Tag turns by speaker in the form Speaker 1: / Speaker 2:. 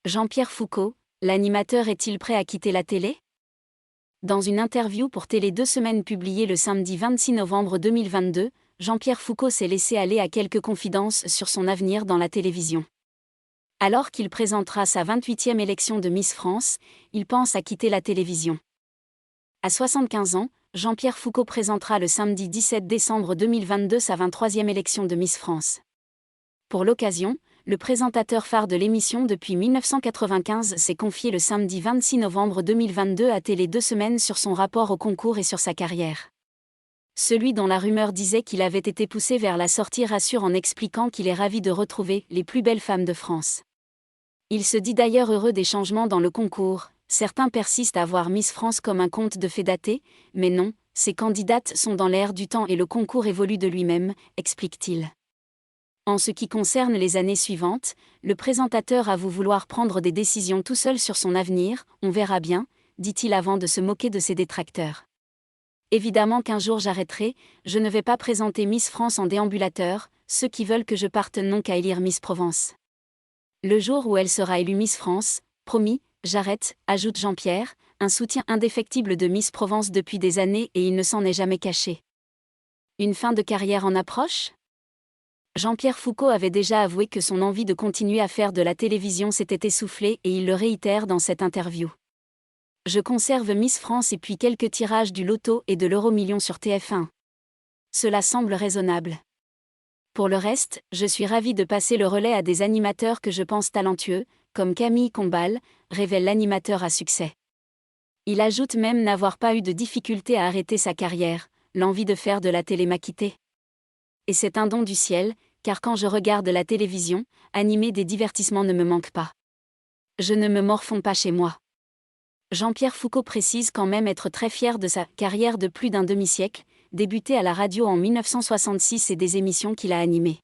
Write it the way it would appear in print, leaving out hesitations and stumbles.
Speaker 1: Jean-Pierre Foucault, l'animateur est-il prêt à quitter la télé? Dans une interview pour Télé 2 Semaines publiée le samedi 26 novembre 2022, Jean-Pierre Foucault s'est laissé aller à quelques confidences sur son avenir dans la télévision. Alors qu'il présentera sa 28e élection de Miss France, il pense à quitter la télévision. À 75 ans, Jean-Pierre Foucault présentera le samedi 17 décembre 2022 sa 23e élection de Miss France. Pour l'occasion, le présentateur phare de l'émission depuis 1995 s'est confié le samedi 26 novembre 2022 à Télé 2 Semaines sur son rapport au concours et sur sa carrière. Celui dont la rumeur disait qu'il avait été poussé vers la sortie rassure en expliquant qu'il est ravi de retrouver les plus belles femmes de France. Il se dit d'ailleurs heureux des changements dans le concours. Certains persistent à voir Miss France comme un conte de fées daté, mais non, ces candidates sont dans l'air du temps et le concours évolue de lui-même, explique-t-il. En ce qui concerne les années suivantes, le présentateur avoue vouloir prendre des décisions tout seul sur son avenir, on verra bien, dit-il avant de se moquer de ses détracteurs. Évidemment qu'un jour j'arrêterai, je ne vais pas présenter Miss France en déambulateur, ceux qui veulent que je parte n'ont qu'à élire Miss Provence. Le jour où elle sera élue Miss France, promis, j'arrête, ajoute Jean-Pierre, un soutien indéfectible de Miss Provence depuis des années et il ne s'en est jamais caché. Une fin de carrière en approche ? Jean-Pierre Foucault avait déjà avoué que son envie de continuer à faire de la télévision s'était essoufflée et il le réitère dans cette interview. Je conserve Miss France et puis quelques tirages du loto et de l'euro-million sur TF1. Cela semble raisonnable. Pour le reste, je suis ravi de passer le relais à des animateurs que je pense talentueux, comme Camille Combal, révèle l'animateur à succès. Il ajoute même n'avoir pas eu de difficulté à arrêter sa carrière, l'envie de faire de la télé m'a quitté. Et c'est un don du ciel, car quand je regarde la télévision, animer des divertissements ne me manque pas. Je ne me morfonds pas chez moi. Jean-Pierre Foucault précise quand même être très fier de sa carrière de plus d'un demi-siècle, débutée à la radio en 1966 et des émissions qu'il a animées.